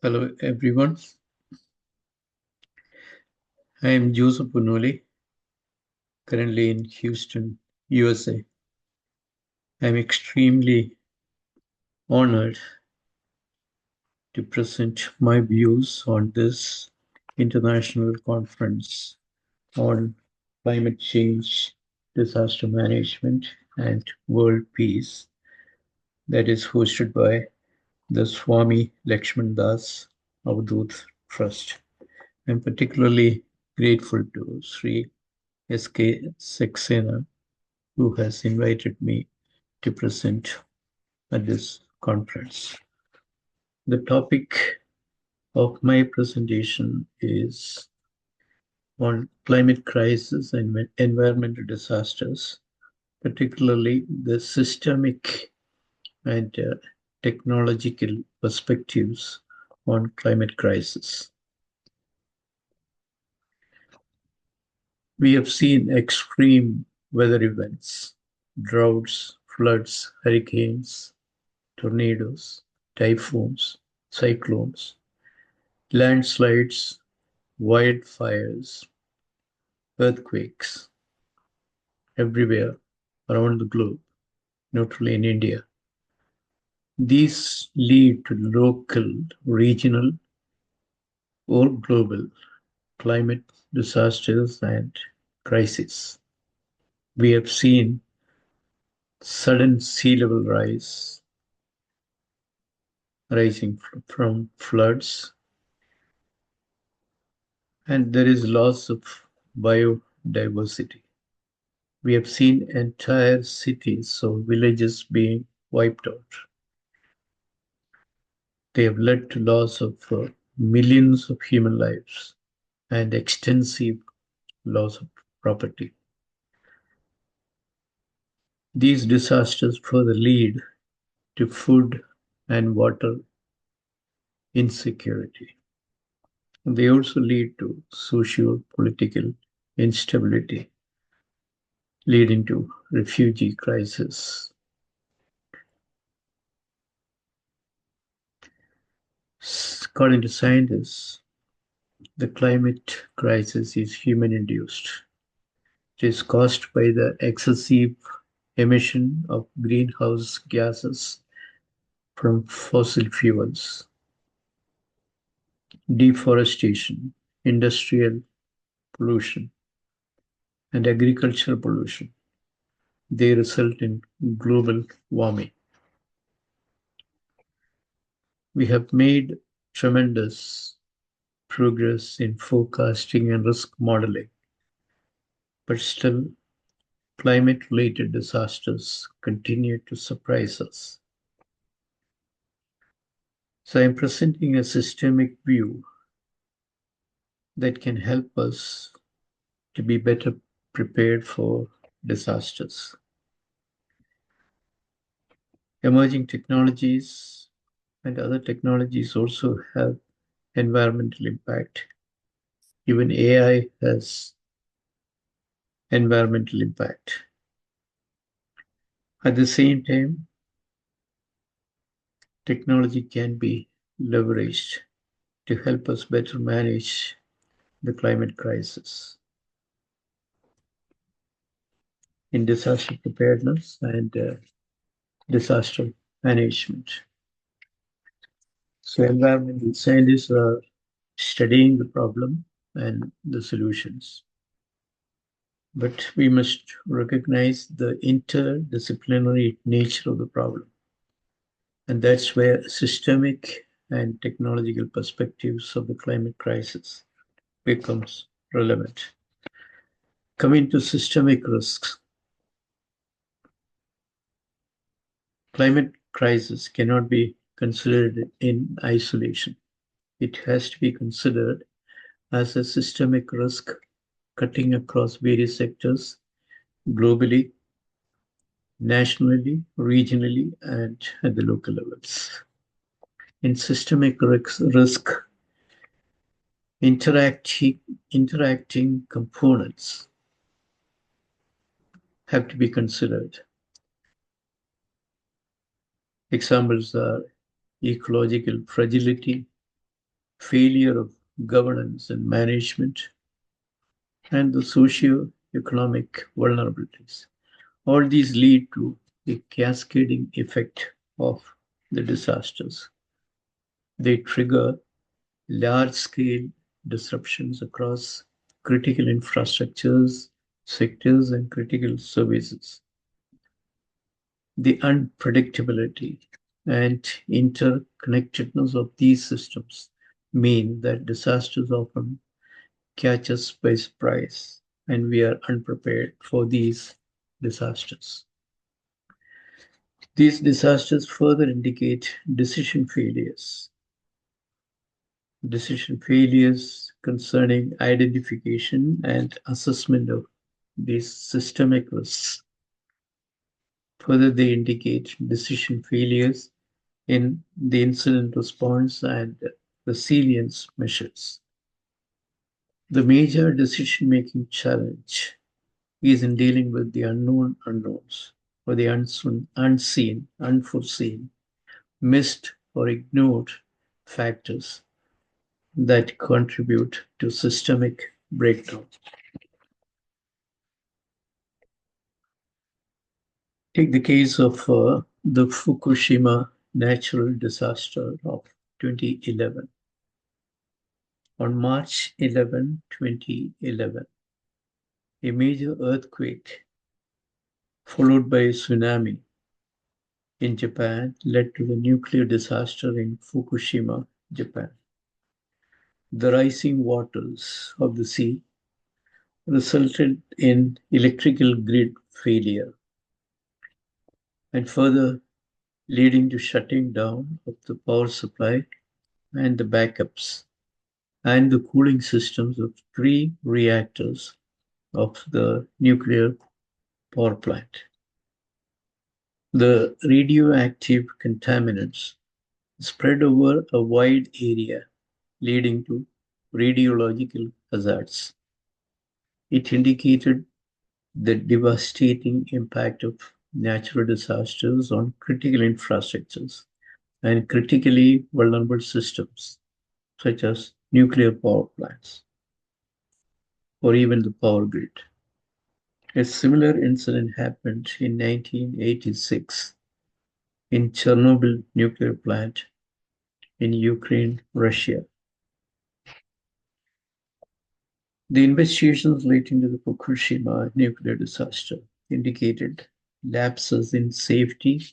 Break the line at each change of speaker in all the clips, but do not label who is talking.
Hello, everyone. I am Joseph Bunoli, currently in Houston, USA. I'm extremely honored to present my views on this international conference on climate change, disaster management, and world peace that is hosted by the Swami Lakshman Das Avadut Trust. I'm particularly grateful to Sri S.K. Saxena, who has invited me to present at this conference. The topic of my presentation is on climate crisis and environmental disasters, particularly the systemic and technological perspectives on climate crisis. We have seen extreme weather events, droughts, floods, hurricanes, tornadoes, typhoons, cyclones, landslides, wildfires, earthquakes everywhere around the globe, not only in India. These lead to local, regional, or global climate disasters and crises. We have seen sudden sea level rising from floods, and there is loss of biodiversity. We have seen entire cities or villages being wiped out. They have led to loss of millions of human lives and extensive loss of property. These disasters further lead to food and water insecurity. They also lead to socio-political instability, leading to refugee crisis. According to scientists, the climate crisis is human-induced. It is caused by the excessive emission of greenhouse gases from fossil fuels, deforestation, industrial pollution, and agricultural pollution. They result in global warming. We have made tremendous progress in forecasting and risk modeling, but still, climate related disasters continue to surprise us. So, I'm presenting a systemic view that can help us to be better prepared for disasters. Emerging technologies and other technologies also have environmental impact. Even AI has environmental impact. At the same time, technology can be leveraged to help us better manage the climate crisis in disaster preparedness and disaster management. So, environmental scientists are studying the problem and the solutions. But we must recognize the interdisciplinary nature of the problem. And that's where systemic and technological perspectives of the climate crisis becomes relevant. Coming to systemic risks, climate crisis cannot be considered in isolation. It has to be considered as a systemic risk cutting across various sectors globally, nationally, regionally, and at the local levels. In systemic risk, interacting, interacting components have to be considered. Examples are ecological fragility, failure of governance and management, and the socio-economic vulnerabilities. All these lead to a cascading effect of the disasters. They trigger large-scale disruptions across critical infrastructures, sectors, and critical services. The unpredictability and interconnectedness of these systems mean that disasters often catch us by surprise, and we are unprepared for these disasters. These disasters further indicate decision failures concerning identification and assessment of these systemic risks. Further, they indicate decision failures in the incident response and resilience measures. The major decision making challenge is in dealing with the unknown unknowns, or the unseen, unforeseen, missed, or ignored factors that contribute to systemic breakdown. Take the case of the Fukushima natural disaster of 2011. On March 11, 2011, a major earthquake followed by a tsunami in Japan led to the nuclear disaster in Fukushima, Japan. The rising waters of the sea resulted in electrical grid failure and further leading to shutting down of the power supply and the backups and the cooling systems of three reactors of the nuclear power plant. The radioactive contaminants spread over a wide area, leading to radiological hazards. It indicated the devastating impact of natural disasters on critical infrastructures and critically vulnerable systems, such as nuclear power plants or even the power grid. A similar incident happened in 1986 in Chernobyl nuclear plant in Ukraine, Russia. The investigations relating to the Fukushima nuclear disaster indicated lapses in safety,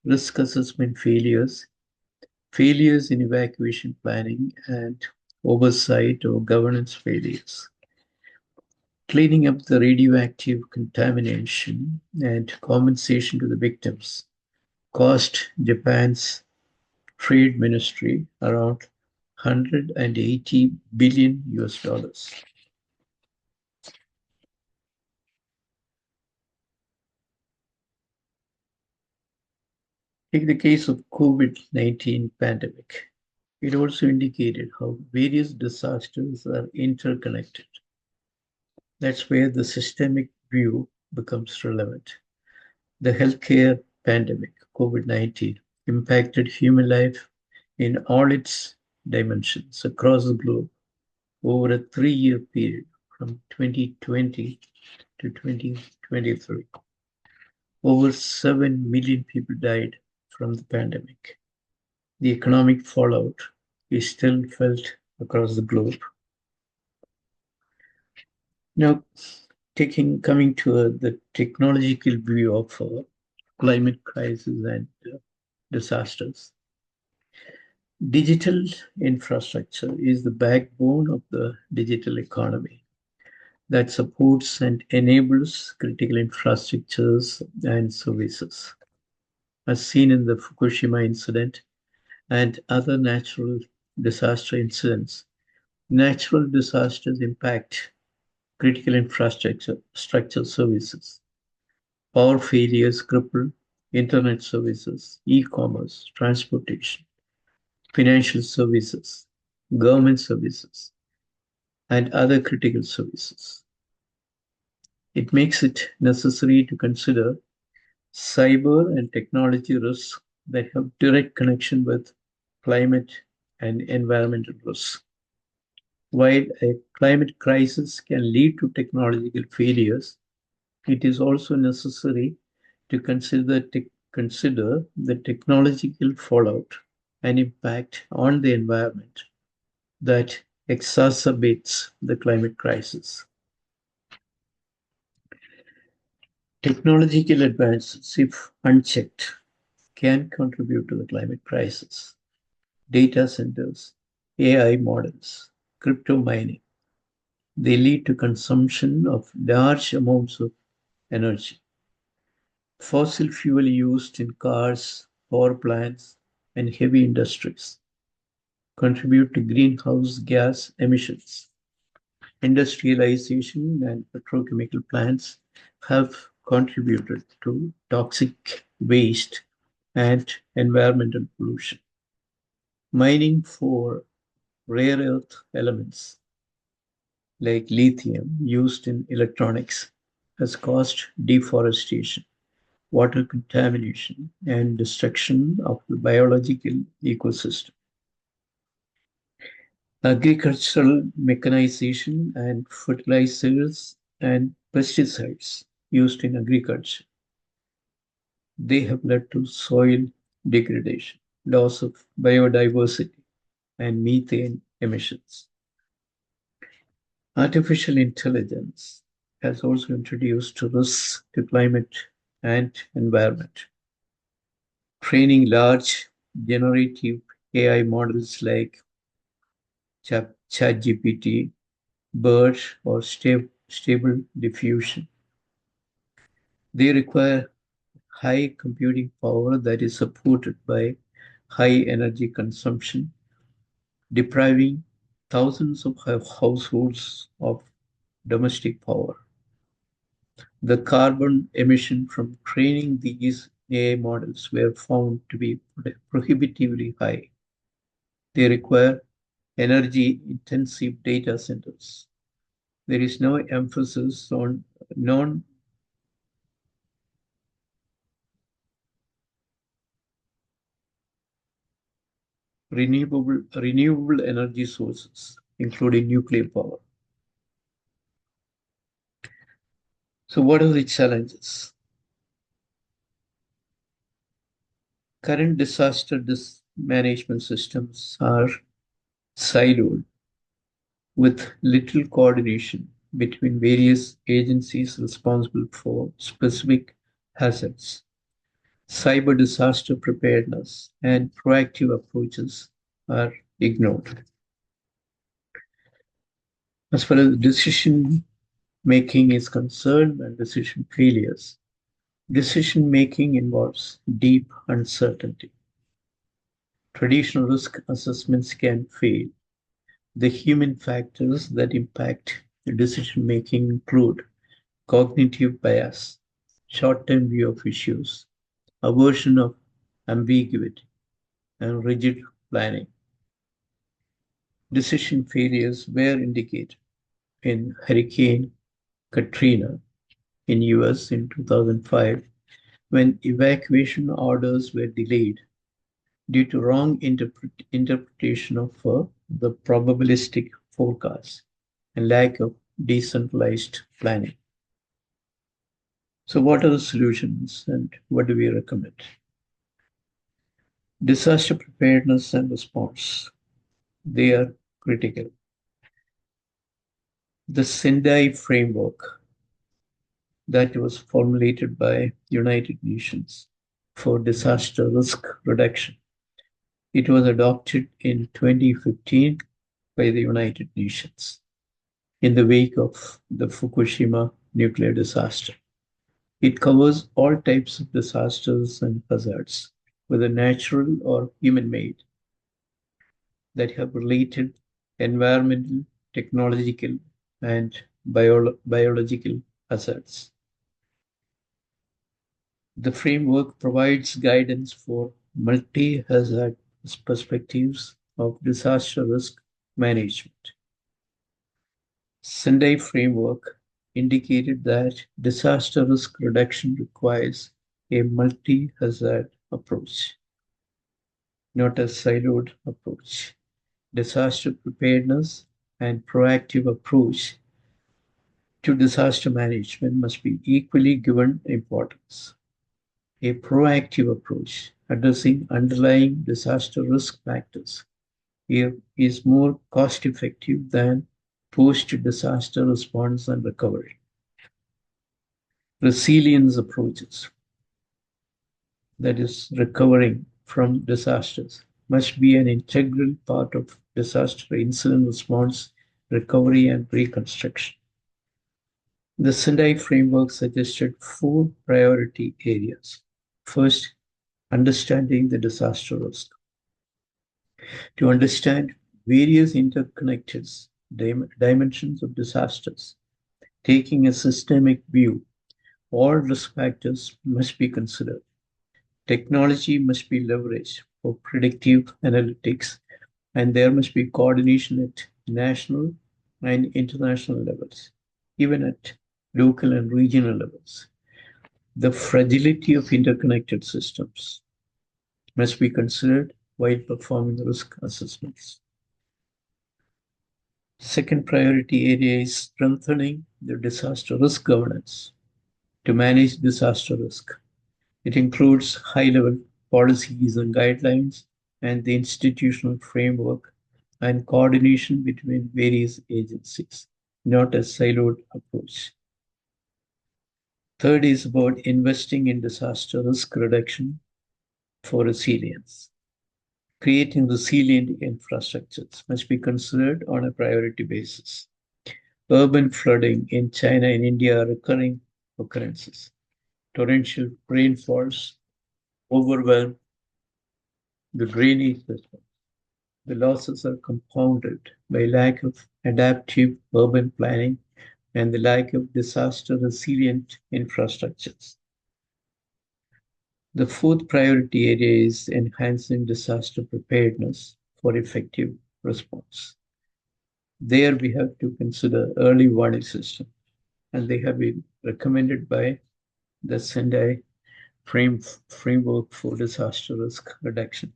risk assessment failures, failures in evacuation planning, and oversight or governance failures. Cleaning up the radioactive contamination and compensation to the victims cost Japan's trade ministry around 180 billion US dollars. Take the case of COVID-19 pandemic. It also indicated how various disasters are interconnected. That's where the systemic view becomes relevant. The healthcare pandemic, COVID-19, impacted human life in all its dimensions across the globe over a 3-year period from 2020 to 2023. Over 7 million people died from the pandemic. The economic fallout is still felt across the globe. Now, coming to the technological view of climate crisis and disasters. Digital infrastructure is the backbone of the digital economy that supports and enables critical infrastructures and services. As seen in the Fukushima incident and other natural disaster incidents, natural disasters impact critical infrastructure structure services. Power failures cripple internet services, e-commerce, transportation, financial services, government services, and other critical services. It makes it necessary to consider cyber and technology risks that have direct connection with climate and environmental risks. While a climate crisis can lead to technological failures, it is also necessary to consider the technological fallout and impact on the environment that exacerbates the climate crisis. Technological advances, if unchecked, can contribute to the climate crisis. Data centers, AI models, crypto mining, they lead to consumption of large amounts of energy. Fossil fuel used in cars, power plants, and heavy industries contribute to greenhouse gas emissions. Industrialization and petrochemical plants have contributed to toxic waste and environmental pollution. Mining for rare earth elements like lithium used in electronics has caused deforestation, water contamination, and destruction of the biological ecosystem. Agricultural mechanization and fertilizers and pesticides used in agriculture, they have led to soil degradation, loss of biodiversity, and methane emissions. Artificial intelligence has also introduced risks to climate and environment. Training large generative AI models like ChatGPT, BERT, or Stable Diffusion, they require high computing power that is supported by high energy consumption, depriving thousands of households of domestic power. The carbon emission from training these AI models were found to be prohibitively high. They require energy intensive data centers. There is no emphasis on non renewable energy sources, including nuclear power. So, what are the challenges? Current management systems are siloed with little coordination between various agencies responsible for specific hazards. Cyber disaster preparedness and proactive approaches are ignored. As far as decision making is concerned and decision failures, decision making involves deep uncertainty. Traditional risk assessments can fail. The human factors that impact decision making include cognitive bias, short term view of issues, aversion of ambiguity, and rigid planning. Decision failures were indicated in Hurricane Katrina in US in 2005 when evacuation orders were delayed due to wrong interpretation of the probabilistic forecast and lack of decentralized planning. So, what are the solutions and what do we recommend? Disaster preparedness and response, they are critical. The Sendai Framework that was formulated by United Nations for disaster risk reduction. It was adopted in 2015 by the United Nations in the wake of the Fukushima nuclear disaster. It covers all types of disasters and hazards, whether natural or human made, that have related environmental, technological, and biological hazards. The framework provides guidance for multi hazard perspectives of disaster risk management. Sendai Framework indicated that disaster risk reduction requires a multi hazard approach, not a siloed approach. disaster preparedness and proactive approach to disaster management must be equally given importance. A proactive approach addressing underlying disaster risk factors is more cost effective than post disaster response and recovery. Resilience approaches, that is, recovering from disasters, must be an integral part of disaster incident response, recovery, and reconstruction. The Sendai Framework suggested four priority areas. First, understanding the disaster risk. To understand various interconnected dimensions of disasters, taking a systemic view, all risk factors must be considered. Technology must be leveraged for predictive analytics, and there must be coordination at national and international levels, even at local and regional levels. The fragility of interconnected systems must be considered while performing risk assessments. Second priority area is strengthening the disaster risk governance to manage disaster risk. It includes high level policies and guidelines and the institutional framework and coordination between various agencies, not a siloed approach. Third is about investing in disaster risk reduction for resilience. Creating resilient infrastructures must be considered on a priority basis. Urban flooding in China and India are recurring occurrences. Torrential rainfalls overwhelm the drainage system. The losses are compounded by lack of adaptive urban planning and the lack of disaster resilient infrastructures. The fourth priority area is enhancing disaster preparedness for effective response. There we have to consider early warning systems, and they have been recommended by the Sendai Framework for Disaster Risk Reduction.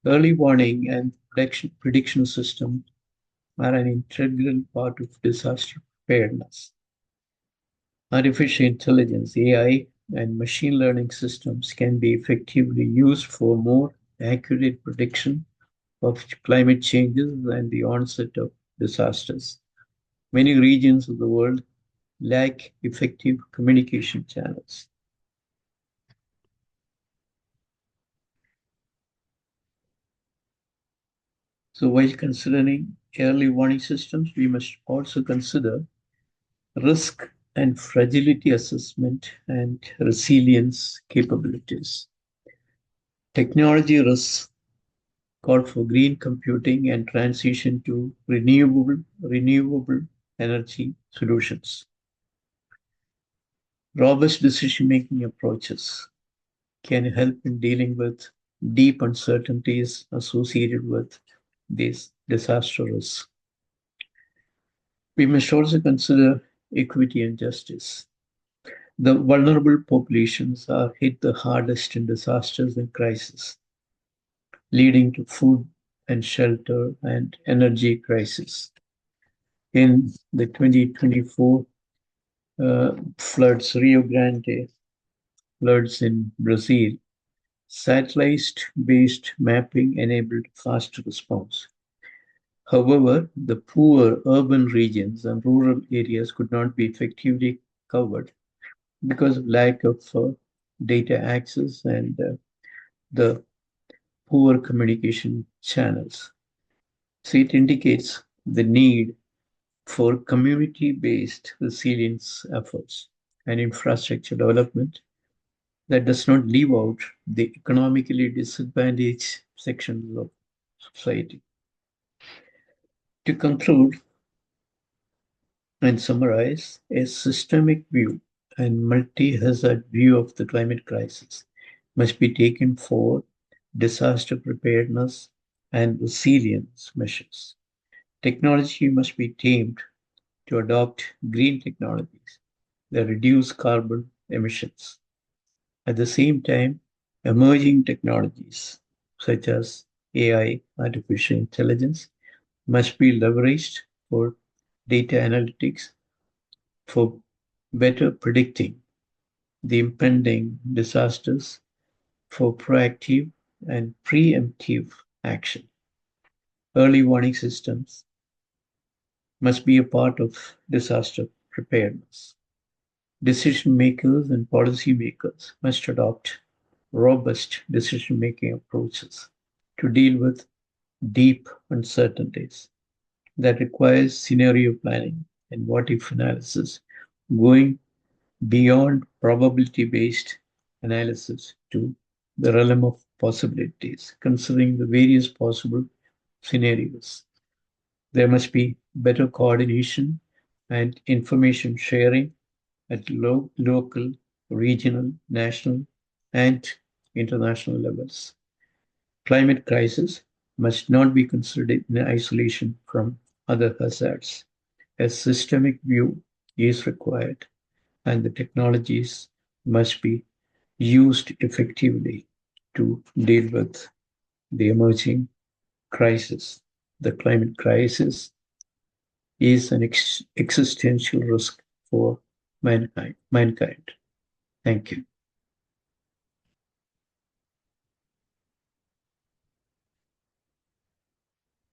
Early warning and prediction systems are an integral part of disaster preparedness. Artificial intelligence, AI, and machine learning systems can be effectively used for more accurate prediction of climate changes and the onset of disasters. Many regions of the world lack effective communication channels. So, while considering early warning systems, we must also consider risk and fragility assessment and resilience capabilities. Technology risks call for green computing and transition to renewable energy solutions. Robust decision-making approaches can help in dealing with deep uncertainties associated with these disaster risks. We must also consider equity and justice. The vulnerable populations are hit the hardest in disasters and crises, leading to food and shelter and energy crisis. In the 2024 floods, Rio Grande floods in Brazil, satellite-based mapping enabled fast response. However, the poor urban regions and rural areas could not be effectively covered because of lack of data access and the poor communication channels. So it indicates the need for community-based resilience efforts and infrastructure development that does not leave out the economically disadvantaged sections of society. To conclude and summarize, a systemic view and multi-hazard view of the climate crisis must be taken for disaster preparedness and resilience measures. Technology must be tamed to adopt green technologies that reduce carbon emissions. At the same time, emerging technologies such as AI, artificial intelligence, must be leveraged for data analytics for better predicting the impending disasters, for proactive and preemptive action. Early warning systems must be a part of disaster preparedness. Decision makers and policy makers must adopt robust decision making approaches to deal with deep uncertainties that requires scenario planning and what if analysis, going beyond probability based analysis to the realm of possibilities, considering the various possible scenarios. There must be better coordination and information sharing at local, regional, national, and international levels. Climate crisis must not be considered in isolation from other hazards. A systemic view is required, and the technologies must be used effectively to deal with the emerging crisis. The climate crisis is an existential risk for mankind. Thank you.